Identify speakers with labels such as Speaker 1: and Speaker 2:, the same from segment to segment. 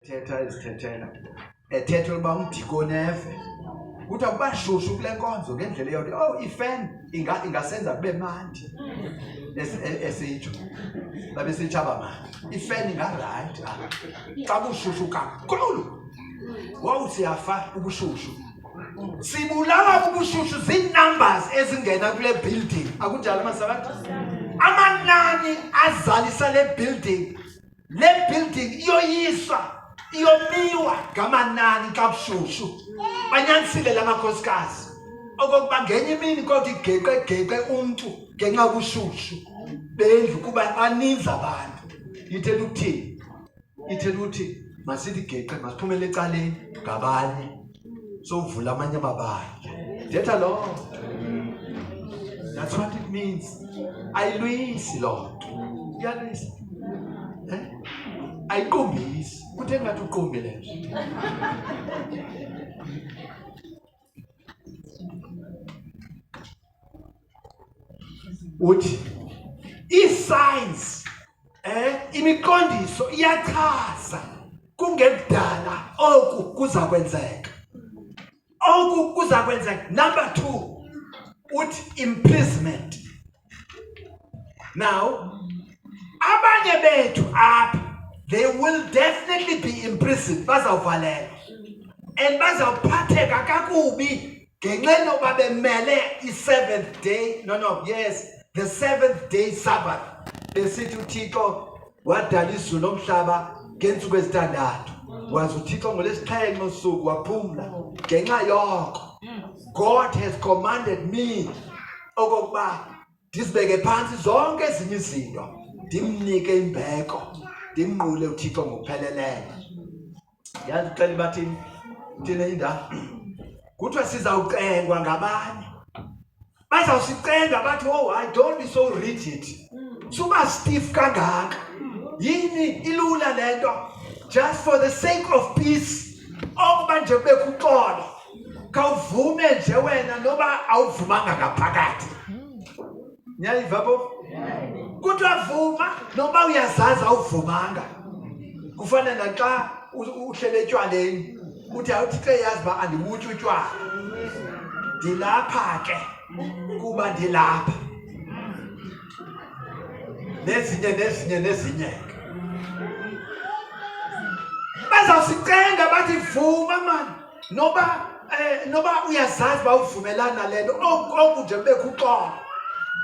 Speaker 1: thetha izithethela ethetha uba umdikoneve kuthi akubashushu kule nkonzo ngendlela yokuthi oh ifan ingasenza kube mandi esitsho babe sitshaba manje ifan ingaright xa kushushu kakhulu wow siyafa ubushushu sibulawa ubushushu zinumbers ezingena kule building akunjalo masabantu amanani azalisa le building iyoyiswa iyomiwa ngamanani xa bushushu banyanisile lamakhosikazi okokuba ngenye imini kodwa igeqe umuntu ngenxa yobushushu bendlu kuba baninzi abantu ithela ukuthini ithela ukuthi masithi geqe masiphumele ecaleni ngabanye sovula amanye amabandla thetha lo that's what it means ayilwisi lo nto iyalwisa ayiqombisi kuthe ngathi uqombile nje uthi i-signs imiqondiso iyachaza kungekudala oku kuza kwenzeka number 2 uthi imprisonment now abanye bethu apha they will definitely be imprisoned bazawuvalelwa and bazawuphatheka kakubi ngenxa yoba bemele i-7th day the 7th day Sabbath besithi uThixo wadala izulu nomhlaba ngeentsuku ezintandathu wazi uThixo ngolesixhenxe usuku waphumla ngenxa yoko God has commanded me okokuba ndizibeke phantsi zonke ezinye izinto ndimnike imbeko ndimnqule uThixo ngokupheleleyo yazi uxela bathini thina indaba kuthiwa sizawucengwa ngabanye bazawusicenga bathi oh I don't be so rigid suba stiff kangaka yini ilula lento just for the sake of peace okuba nje kubekho uxolo kawuvume nje wena noba awuvumanga ngaphakathi nyayiva pho kuthiwa vuma noba uyazazi awuvumanga kufana naxa uhlele etywaleni uthi awuthi yazi ba andibutyi utywala ndilapha ke kuba ndilapha nezinye bazawusicenga bathi vuma man noba uyazazi ba uvumelana lento oku nje bekho uxolo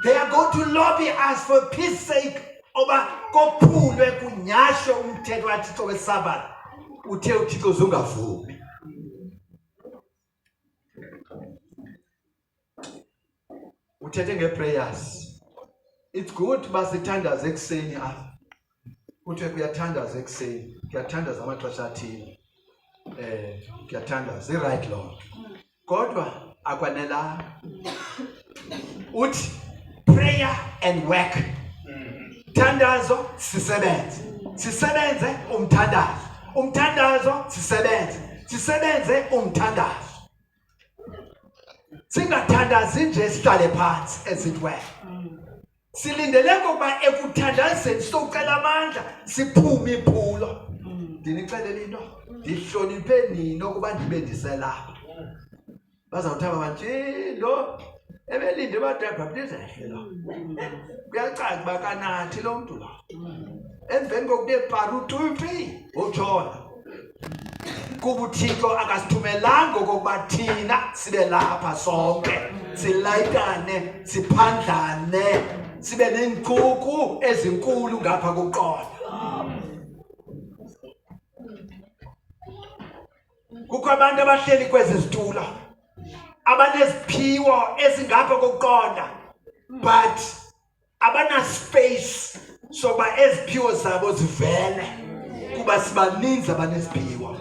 Speaker 1: they are going to lobby us for peace sake oba kophulwe kunyashwe umthetho waThixo weSabbath uthe uThixo zungavumi uthethe ngeprayers it's good basithandaza ekuseni apha uthe kuyathandaza ekuseni kuyathandaza amaxesha athile kuyathandaza right Lord kodwa akwanela uthi prayer and work thandazo sisebenze umthandazo sisebenze umthandazo singathandazi nje sihlale phansi as it were silindele ukuba ekuthandazeni socela amandla siphume iphulo ndinixelela into ndihloniphe nini ukuba ndibe ndiselapha bazawuthaba manje lo ebelinde badabhabhlize lo kuyacaca bakanathi lo muntu lo emveni kokude paru 2-3 utshona kuba uThixo akasithumelanga okokuba thina sibe lapha sonke silayitane siphandlane sibe neenkukhu ezinkulu ngapha koqola kukho abantu abahleli kwezi zitulo abaneziphiwo ezingapha koqonda but abana space soba eziphiwo zabo zivele kuba sibaninzi abaneziphiwo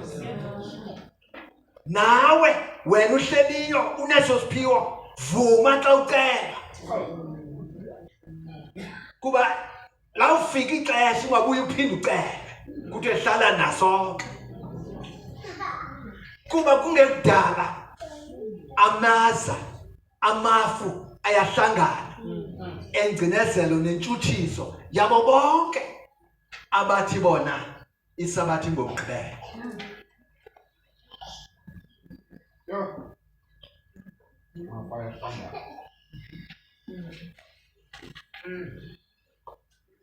Speaker 1: nawe wena uhleliyo uneso siphiwo vuma xa ucela kuba la ufika ixesha ungabuye uphinde ucele kuthi ehlala naso kuba kungekudala amaza amafu ayahlangana engcinezelo nentshuthiso yabo bonke abathi bona isabathi ngomgqibelo.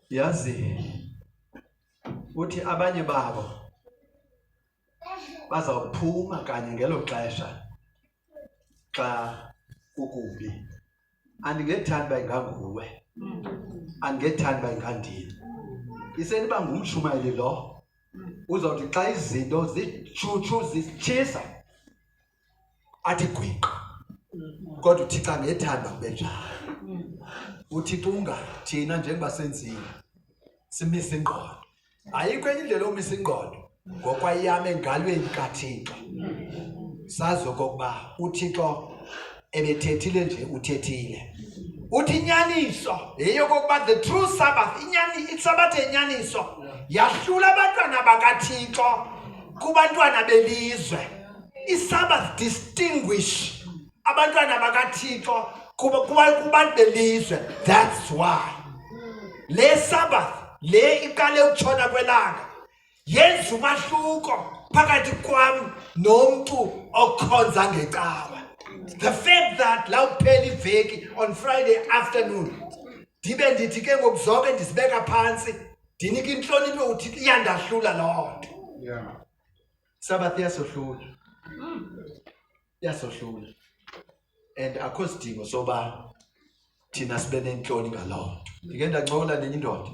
Speaker 1: Yazi uthi abanye babo bazawuphuma kanye ngelo xesha xa kukubi. Andingethandi uba inganguwe, andingethandi uba ingandini. Iseniba ngumshumayeli lo uzawuthi xa izinto zitshutshu zitshisa athi gwiqa, kodwa uThixo angethanda kube njalo. UThixo ungathina njengoba senzile simise ingqondo. Ayikho enye indlela yomisa ingqondo ngokwayame engalweni kaThixo. Sazi okokuba uThixo ebethethile nje uthethile. Uthi inyaniso yeyokokuba the true Sabbath, isabatha enyaniso yahlula abantwana bakaThixo kubantwana belizwe. ISabbath distinguish abantwana bakaThixo kubantu belizwe. That's why le Sabbath le iqale ukutshona kwelanga yenza umahluko phakathi kwam nomntu okhonza ngecawa. The fact that lawuphela iveki on Friday afternoon ndibe ndithi ke ngoku zonke ndisibeka phantsi ndinika intlonipho uThixo iyandahlula loo nto. Sabbath yasohlula. Yasohlula. And akho sidingo soba thina sibe nentloni ngaloo nto. Ndike ndancokola nenye indoda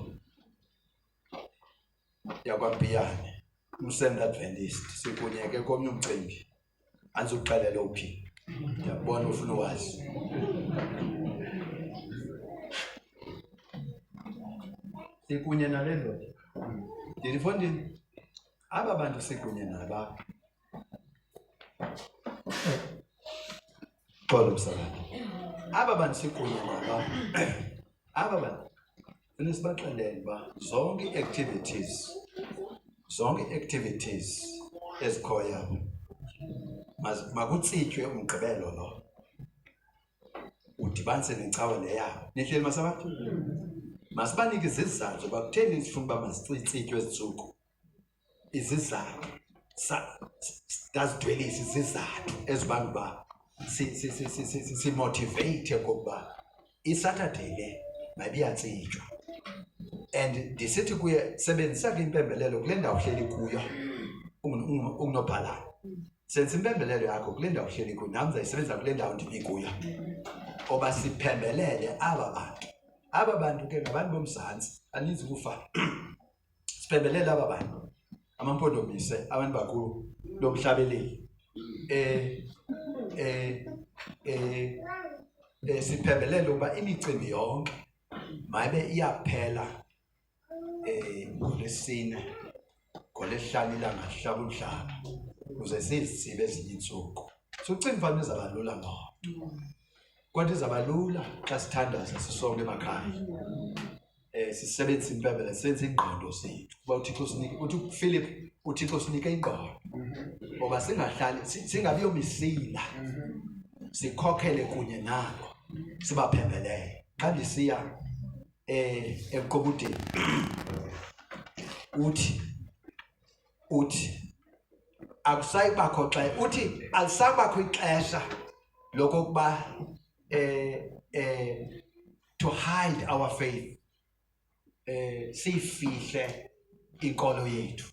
Speaker 1: yakwaMpiyane, uMseventh Adventist, sikunye ke komnye umcimbi. Andizukuxelela uphi. Ndiyabona ufuna uwazi. Sikunye nale ndoda. Ndilifondini aba bantu sikunye naba. Xolo msakana. Aba bantu sikunye naba. Aba bantu sibaxelele uba zonke activities ezikhoyo makutsitywe umgqibelo lo udibanise necawa leyabo. Nihleli masabathi masibanike izizathu zoba kutheni sifuna uba masitsityiwe ezintsuku. Izizathu ndazidwelisa izizathu ezibanga uba simotivate kokuba iSaturday le mayibiyatsitywa. And ndisithi kuye sebenzisa ke impembelelo kule ndawo uhleli kuyo ungunobhalana. Senza impembelelo yakho kule ndawo uhleli kuyo, nam ndizayisebenzisa kule ndawo ndimi kuyo. Oba siphembelele aba bantu ke ngabantu bomzantsi aninzi ukufana. Siphembelele aba bantu amampondomise abantu bakulo lomhlabeleli. Siphembelele uba imicimbi yonke mayibe iyaphela ngolwesine ngolwesihlanu ilanga lihlaba umhlaba ukuze sizitsibe ezinye iintsuku. Sukucinga mfana izaba lula ngoko, kodwa izaba lula xa sithandaza sisonke emakhaya. Sisebenzisa impembelelo, senze ingqondo zethu kuba uThixo usinike, uthi uPhilip uThixo usinike ingqondo ngoba singahlali singabiyomisila, sikhokhele kunye nabo sibaphembelele. Xa ndisiya eqobudeni uthi akusayibakho xa uthi alisabakho ixesha lokokuba to hide our faith, sifihle inkolo yethu.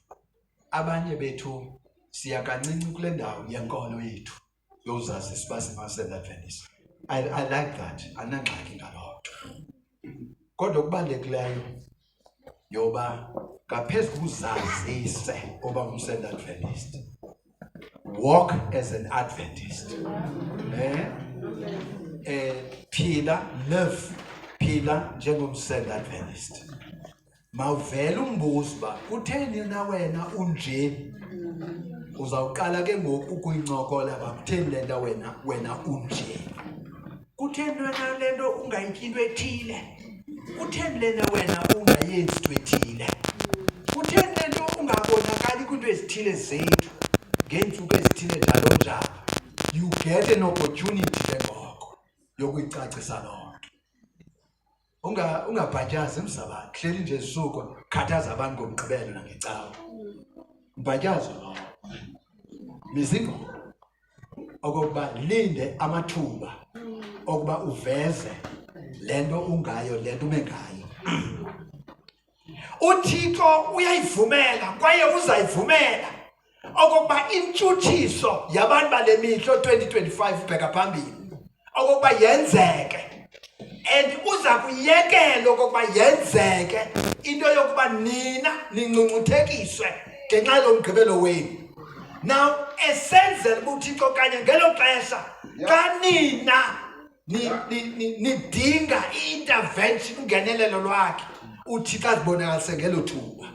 Speaker 1: Abanye bethu siya kancinci kule ndawo yenkolo yethu yozazi siba sima-Seventh Adventist. I like that. Anangxaki ngaloo nto. Kodwa okubalulekileyo yoba ngaphezu kuzazise oba ngumSeventh Adventist, walk as an Adventist. Phila njengomSeventh Adventist. Mawuvele umbuzo uba kutheni na wena unje. Uzawuqala ke ngoku ukuyincokola uba kutheni le nto wena unje. Kutheni wena le nto ungayityi into ethile. Kutheni lena wena ungayenzi into ethile. Kutheni le nto ungabonakali kwiinto ezithile zethu ngeentsuku ezithile njalo njalo. You get an opportunity ke ngoko yokuyicacisa loo nto. Ungabhatyazi mzabani, hleli nje zisuku khathaza abantu ngomgqibelo nangecawa. mbhatyazo lo mizingo okokuba linde amathuba okuba uveze lento ungayo lento umengayo. uThixo uyayivumela kwaye uzayivumela okokuba intshuthiso yabantu bale mihlo 2025 bheka phambili okokuba yenzeke, and uza kuyekela okokuba yenzeke into yokuba nina nincuncuthekiswe ngenxa yomgqibelo wenu. Now esenzela uThixo kanye ngelo xesha xa nina nidinga i-intervention ungenelelo lwakhe, uThixo azibonakalise ngelo thuba.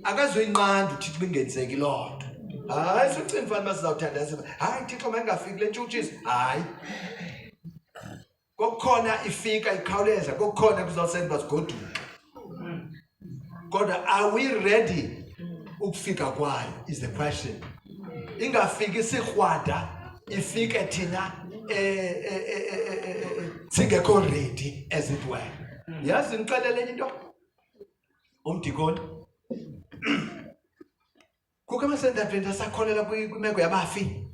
Speaker 1: Akazuyinqanda uThixo bingenzeki loo nto. Hayi sicinga mfana masizawuthandaza, hayi Thixo mayingafiki le ntshutshisi. Hayi, kokukhona ifika ikhawuleza, kokukhona kuzawusenza basigoduke. Kodwa are we ready ukufika kwayo is the question. Ingafiki sikrwada, ifike thina singekho ready as it were. Yazi nixelele into umdikoni kukho amasendabeni asakholela kwimeko yabafi.